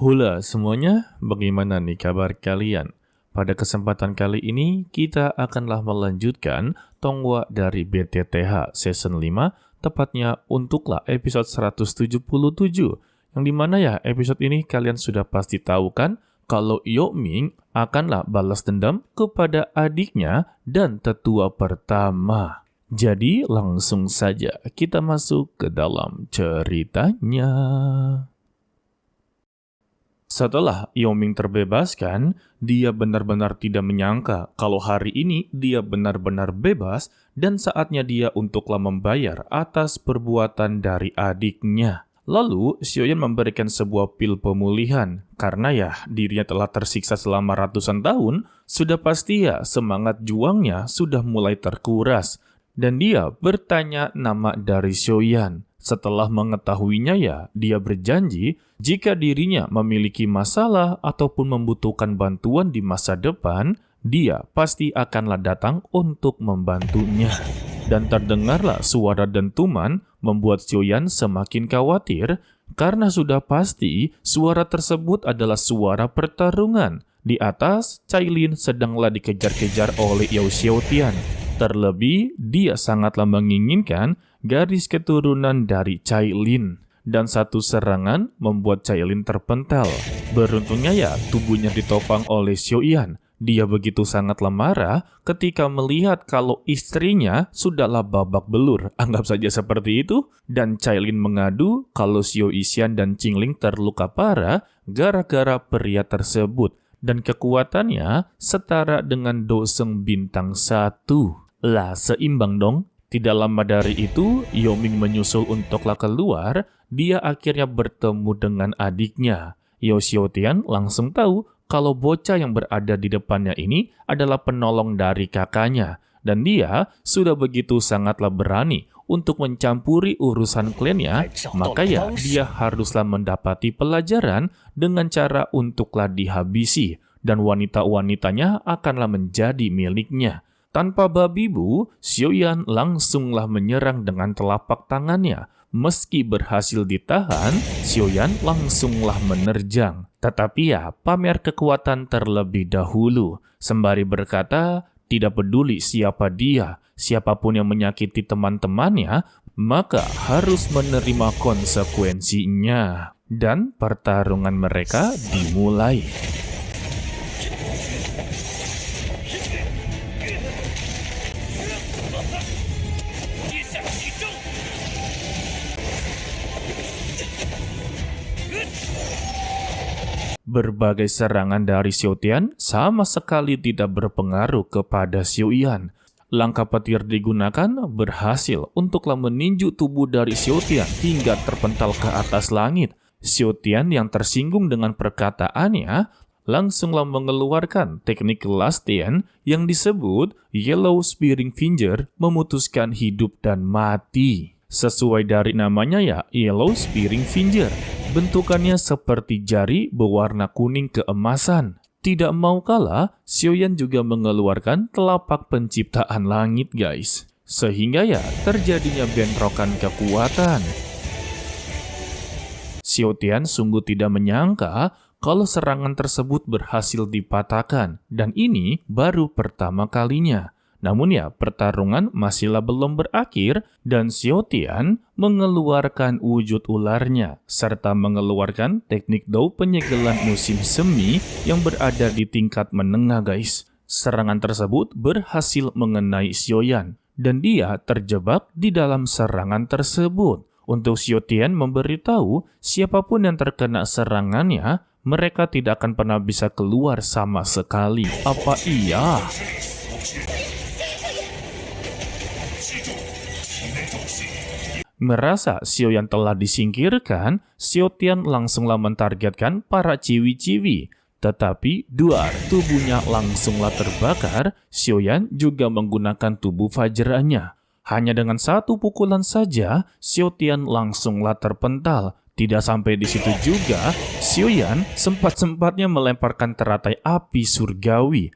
Hula semuanya, bagaimana nih kabar kalian? Pada kesempatan kali ini, kita akanlah melanjutkan Tonghua dari BTTH Season 5, tepatnya untuklah episode 177, yang dimana ya episode ini kalian sudah pasti tahu kan, kalau Yeoming akanlah balas dendam kepada adiknya dan tetua pertama. Jadi langsung saja kita masuk ke dalam ceritanya. Setelah Yeoming terbebaskan, dia benar-benar tidak menyangka kalau hari ini dia benar-benar bebas dan saatnya dia untuklah membayar atas perbuatan dari adiknya. Lalu, Xiaoyan memberikan sebuah pil pemulihan. Karena ya, dirinya telah tersiksa selama ratusan tahun, sudah pasti ya semangat juangnya sudah mulai terkuras. Dan dia bertanya nama dari Xiaoyan. Setelah mengetahuinya ya, dia berjanji jika dirinya memiliki masalah ataupun membutuhkan bantuan di masa depan, dia pasti akanlah datang untuk membantunya. Dan terdengarlah suara dentuman membuat Xiaoyan semakin khawatir karena sudah pasti suara tersebut adalah suara pertarungan. Di atas, Cailin sedanglah dikejar-kejar oleh Yao Xiaotian. Terlebih, dia sangatlah menginginkan garis keturunan dari Cailin. Dan satu serangan membuat Cailin terpental. Beruntungnya ya, tubuhnya ditopang oleh Xiaoyan. Dia begitu sangatlah marah ketika melihat kalau istrinya sudahlah babak belur. Anggap saja seperti itu. Dan Cailin mengadu kalau Xiao Yixian dan Qingling terluka parah gara-gara pria tersebut. Dan kekuatannya setara dengan Doseng bintang 1. Lah, seimbang dong. Tidak lama dari itu, Yeoming menyusul untuklah keluar. Dia akhirnya bertemu dengan adiknya. Yao Xiaotian langsung tahu kalau bocah yang berada di depannya ini adalah penolong dari kakaknya. Dan dia sudah begitu sangatlah berani untuk mencampuri urusan kliennya. Maka ya, dia haruslah mendapati pelajaran dengan cara untuklah dihabisi. Dan wanita-wanitanya akanlah menjadi miliknya. Tanpa babi bu, Xiaoyan langsunglah menyerang dengan telapak tangannya. Meski berhasil ditahan, Xiaoyan langsunglah menerjang. Tetapi ya, pamer kekuatan terlebih dahulu. Sembari berkata, tidak peduli siapa dia, siapapun yang menyakiti teman-temannya, maka harus menerima konsekuensinya. Dan pertarungan mereka dimulai. Berbagai serangan dari Xiaotian sama sekali tidak berpengaruh kepada Xiaoyan. Langkah petir digunakan berhasil untuklah meninju tubuh dari Xiaotian hingga terpental ke atas langit. Xiaotian yang tersinggung dengan perkataannya langsunglah mengeluarkan teknik Last Stand yang disebut Yellow Spearing Finger, memutuskan hidup dan mati. Sesuai dari namanya ya, Yellow Spearing Finger. Bentukannya seperti jari berwarna kuning keemasan. Tidak mau kalah, Xiaoyan juga mengeluarkan telapak penciptaan langit guys. Sehingga ya terjadinya bentrokan kekuatan. Xiaotian sungguh tidak menyangka kalau serangan tersebut berhasil dipatahkan. Dan ini baru pertama kalinya. Namun ya, pertarungan masihlah belum berakhir dan Xiaotian mengeluarkan wujud ularnya serta mengeluarkan teknik dao penyegelan musim semi yang berada di tingkat menengah guys. Serangan tersebut berhasil mengenai Xiaoyan dan dia terjebak di dalam serangan tersebut. Untuk Xiaotian memberitahu siapapun yang terkena serangannya, mereka tidak akan pernah bisa keluar sama sekali. Apa iya? Merasa Xiaoyan telah disingkirkan, Xiaotian langsunglah mentargetkan para ciwi-ciwi. Tetapi duar tubuhnya langsunglah terbakar, Xiaoyan juga menggunakan tubuh fajarannya. Hanya dengan satu pukulan saja, Xiaotian langsunglah terpental. Tidak sampai di situ juga, Xiaoyan sempat-sempatnya melemparkan teratai api surgawi.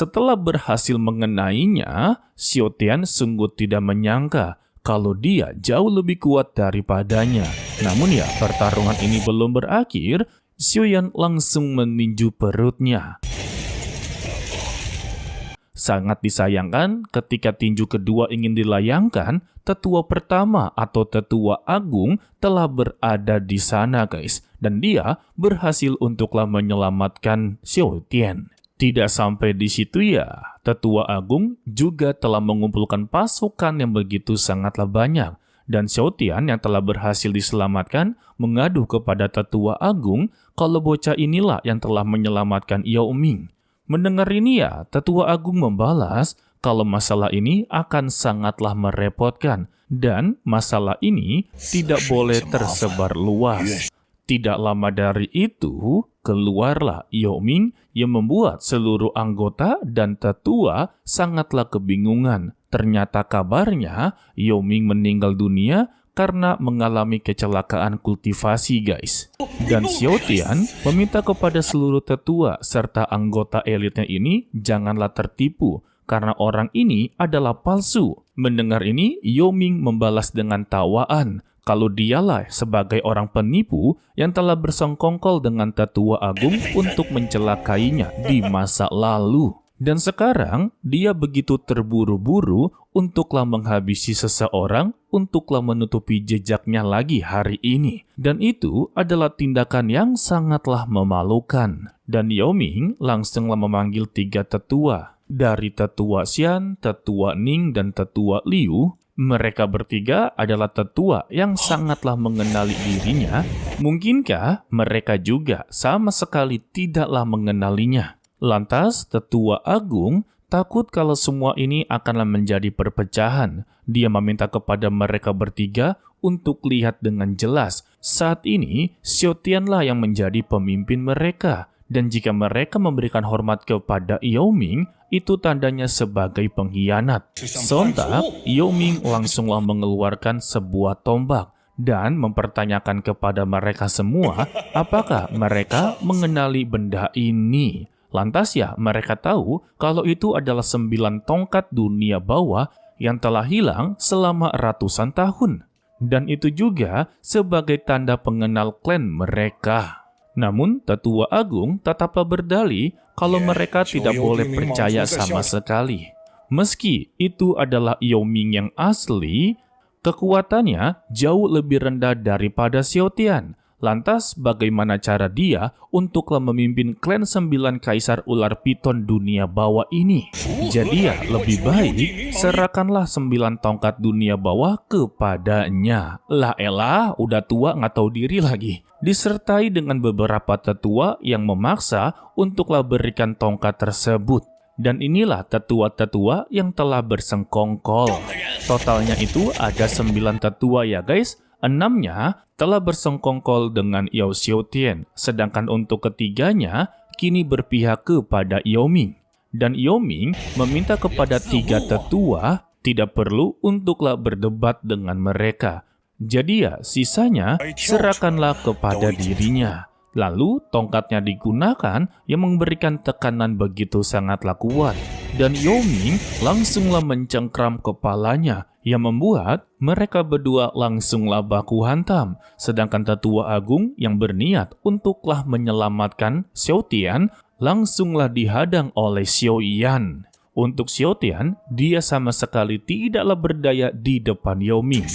Setelah berhasil mengenainya, Xiaotian sungguh tidak menyangka kalau dia jauh lebih kuat daripadanya. Namun ya, pertarungan ini belum berakhir. Xiaoyan langsung meninju perutnya. Sangat disayangkan ketika tinju kedua ingin dilayangkan, tetua pertama atau tetua agung telah berada di sana guys. Dan dia berhasil untuklah menyelamatkan Xiaotian. Tidak sampai di situ ya, tetua agung juga telah mengumpulkan pasukan yang begitu sangatlah banyak. Dan Xiaotian yang telah berhasil diselamatkan mengadu kepada tetua agung kalau bocah inilah yang telah menyelamatkan Yao Ming. Mendengar ini ya, tetua agung membalas kalau masalah ini akan sangatlah merepotkan dan masalah ini tidak boleh tersebar luas. Tidak lama dari itu, keluarlah Yao Ming yang membuat seluruh anggota dan tetua sangatlah kebingungan. Ternyata kabarnya Yao Ming meninggal dunia karena mengalami kecelakaan kultivasi guys. Dan Xiaotian meminta kepada seluruh tetua serta anggota elitnya ini janganlah tertipu karena orang ini adalah palsu. Mendengar ini, Yao Ming membalas dengan tawaan kalau dialah sebagai orang penipu yang telah bersengkongkol dengan tetua agung untuk mencelakainya di masa lalu. Dan sekarang, dia begitu terburu-buru untuklah menghabisi seseorang, untuklah menutupi jejaknya lagi hari ini. Dan itu adalah tindakan yang sangatlah memalukan. Dan Yao Ming langsunglah memanggil 3 tetua. Dari tetua Xian, tetua Ning, dan tetua Liu. Mereka bertiga adalah tetua yang sangatlah mengenali dirinya. Mungkinkah mereka juga sama sekali tidaklah mengenalinya? Lantas, tetua agung takut kalau semua ini akanlah menjadi perpecahan. Dia meminta kepada mereka bertiga untuk lihat dengan jelas. Saat ini, Xiaotianlah yang menjadi pemimpin mereka. Dan jika mereka memberikan hormat kepada Yao Ming, itu tandanya sebagai pengkhianat. Sontak, Yao Ming langsunglah mengeluarkan sebuah tombak dan mempertanyakan kepada mereka semua apakah mereka mengenali benda ini. Lantas ya, mereka tahu kalau itu adalah 9 tongkat dunia bawah yang telah hilang selama ratusan tahun. Dan itu juga sebagai tanda pengenal klan mereka. Namun, tetua agung tetaplah berdalih kalau mereka tidak boleh percaya sama sekali. Meski itu adalah Yao Ming yang asli, kekuatannya jauh lebih rendah daripada Xiaotian. Lantas, bagaimana cara dia untuklah memimpin klan 9 kaisar ular piton dunia bawah ini? Jadi ya, lebih baik serahkanlah 9 tongkat dunia bawah kepadanya. Lah elah, udah tua nggak tahu diri lagi. Disertai dengan beberapa tetua yang memaksa untuklah berikan tongkat tersebut. Dan inilah tetua-tetua yang telah bersengkongkol. Totalnya itu ada 9 tetua ya guys. 6-nya telah bersengkongkol dengan Yao Xiaotian, sedangkan untuk ketiganya kini berpihak kepada Yao Ming. Dan Yao Ming meminta kepada 3 tetua tidak perlu untuklah berdebat dengan mereka. Jadi ya, sisanya serahkanlah kepada dirinya. Lalu tongkatnya digunakan yang memberikan tekanan begitu sangatlah kuat. Dan Yao Ming langsunglah mencengkram kepalanya yang membuat mereka berdua langsunglah baku hantam. Sedangkan tetua agung yang berniat untuklah menyelamatkan Xiaotian langsunglah dihadang oleh Xiaoyan. Untuk Xiaotian, dia sama sekali tidaklah berdaya di depan Yao Ming.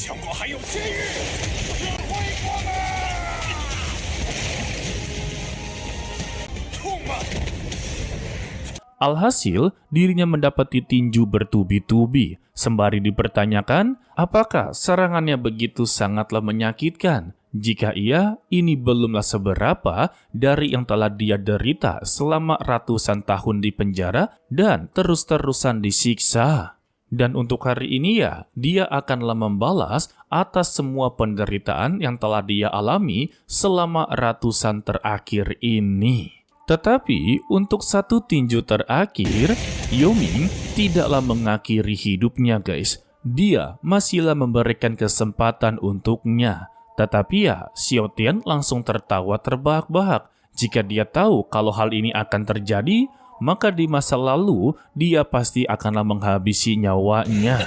Alhasil, dirinya mendapati tinju bertubi-tubi, sembari dipertanyakan apakah serangannya begitu sangatlah menyakitkan. Jika iya, ini belumlah seberapa dari yang telah dia derita selama ratusan tahun di penjara dan terus-terusan disiksa. Dan untuk hari ini ya, dia akanlah membalas atas semua penderitaan yang telah dia alami selama ratusan terakhir ini. Tetapi untuk satu tinju terakhir, Yao Ming tidaklah mengakhiri hidupnya guys. Dia masihlah memberikan kesempatan untuknya. Tetapi ya, Xiaotian langsung tertawa terbahak-bahak. Jika dia tahu kalau hal ini akan terjadi, maka di masa lalu dia pasti akanlah menghabisi nyawanya.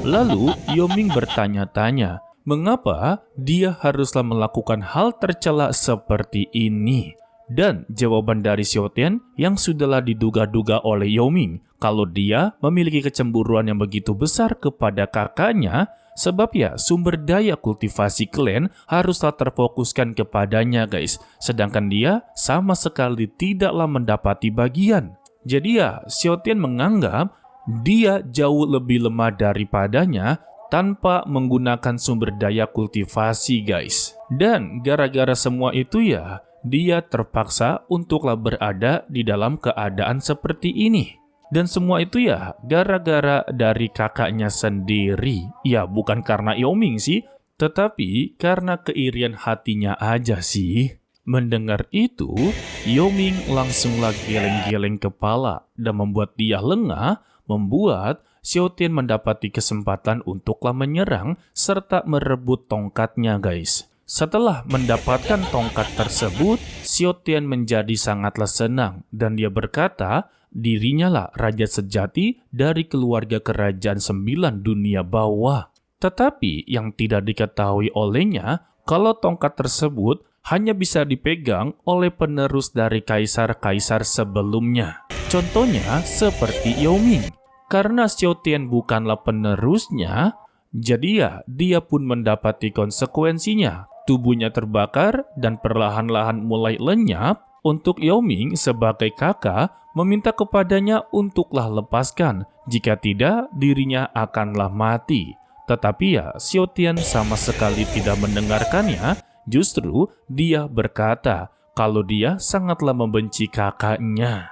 Lalu Yoming bertanya-tanya, mengapa dia haruslah melakukan hal tercela seperti ini? Dan jawaban dari Xiaotian yang sudahlah diduga-duga oleh Yoming, kalau dia memiliki kecemburuan yang begitu besar kepada kakaknya, sebab ya sumber daya kultivasi klan haruslah terfokuskan kepadanya guys. Sedangkan dia sama sekali tidaklah mendapati bagian. Jadi ya Xiaotian menganggap dia jauh lebih lemah daripadanya tanpa menggunakan sumber daya kultivasi guys. Dan gara-gara semua itu ya, dia terpaksa untuklah berada di dalam keadaan seperti ini. Dan semua itu ya gara-gara dari kakaknya sendiri. Ya bukan karena Yoming sih, tetapi karena keirian hatinya aja sih. Mendengar itu, Yoming langsunglah geleng-geleng kepala dan membuat dia lengah, membuat Xiaotian mendapati kesempatan untuklah menyerang serta merebut tongkatnya guys. Setelah mendapatkan tongkat tersebut, Xiaotian menjadi sangatlah senang dan dia berkata, dirinya lah raja sejati dari keluarga kerajaan 9 dunia bawah. Tetapi yang tidak diketahui olehnya, kalau tongkat tersebut hanya bisa dipegang oleh penerus dari kaisar-kaisar sebelumnya. Contohnya seperti Yoming. Karena Xiaotian bukanlah penerusnya, jadi ya dia pun mendapati konsekuensinya. Tubuhnya terbakar dan perlahan-lahan mulai lenyap. Untuk Yoming sebagai kakak meminta kepadanya untuklah lepaskan, jika tidak dirinya akanlah mati. Tetapi ya Xiaotian sama sekali tidak mendengarkannya, justru dia berkata kalau dia sangatlah membenci kakaknya.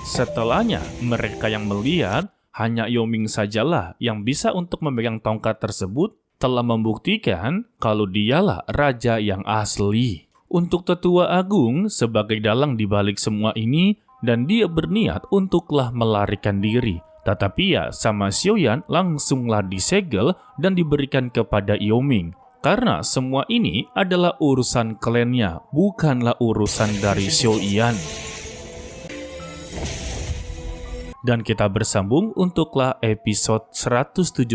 Setelahnya mereka yang melihat hanya Yoming sajalah yang bisa untuk memegang tongkat tersebut telah membuktikan kalau dialah raja yang asli. Untuk tetua agung sebagai dalang di balik semua ini dan dia berniat untuklah melarikan diri. Tetapi ya sama Xiaoyan langsunglah disegel dan diberikan kepada Yoming. Karena semua ini adalah urusan klannya, bukanlah urusan dari Xiaoyan. Dan kita bersambung untuklah episode 177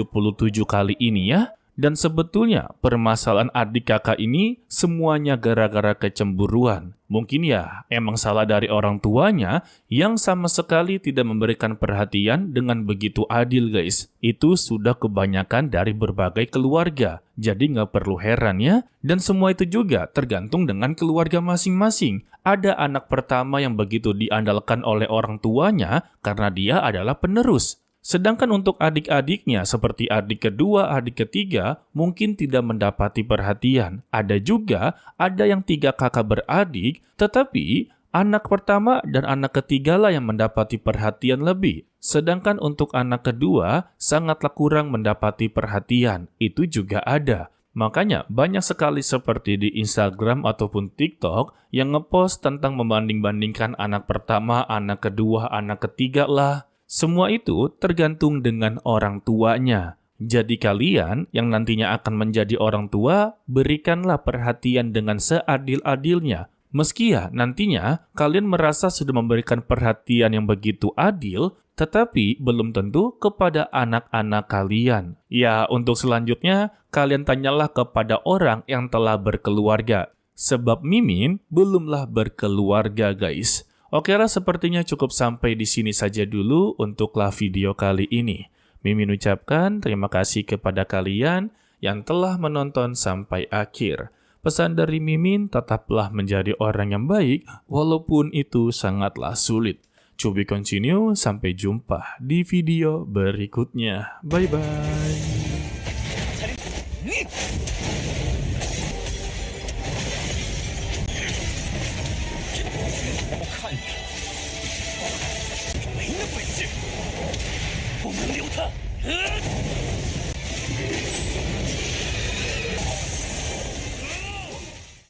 kali ini ya. Dan sebetulnya permasalahan adik kakak ini semuanya gara-gara kecemburuan. Mungkin ya emang salah dari orang tuanya yang sama sekali tidak memberikan perhatian dengan begitu adil guys. Itu sudah kebanyakan dari berbagai keluarga. Jadi nggak perlu heran ya. Dan semua itu juga tergantung dengan keluarga masing-masing. Ada anak pertama yang begitu diandalkan oleh orang tuanya karena dia adalah penerus. Sedangkan untuk adik-adiknya seperti adik kedua, adik ketiga mungkin tidak mendapati perhatian. Ada juga yang 3 kakak beradik, tetapi anak pertama dan anak ketiga lah yang mendapati perhatian lebih. Sedangkan untuk anak kedua sangatlah kurang mendapati perhatian. Itu juga ada. Makanya banyak sekali seperti di Instagram ataupun TikTok yang ngepost tentang membanding-bandingkan anak pertama, anak kedua, anak ketiga lah. Semua itu tergantung dengan orang tuanya. Jadi kalian yang nantinya akan menjadi orang tua, berikanlah perhatian dengan seadil-adilnya. Meski ya nantinya kalian merasa sudah memberikan perhatian yang begitu adil, tetapi belum tentu kepada anak-anak kalian. Ya, untuk selanjutnya, kalian tanyalah kepada orang yang telah berkeluarga. Sebab Mimin belumlah berkeluarga guys. Oke lah, sepertinya cukup sampai di sini saja dulu untuklah video kali ini. Mimin ucapkan terima kasih kepada kalian yang telah menonton sampai akhir. Pesan dari Mimin, tetaplah menjadi orang yang baik walaupun itu sangatlah sulit. To be continue, sampai jumpa di video berikutnya. Bye-bye.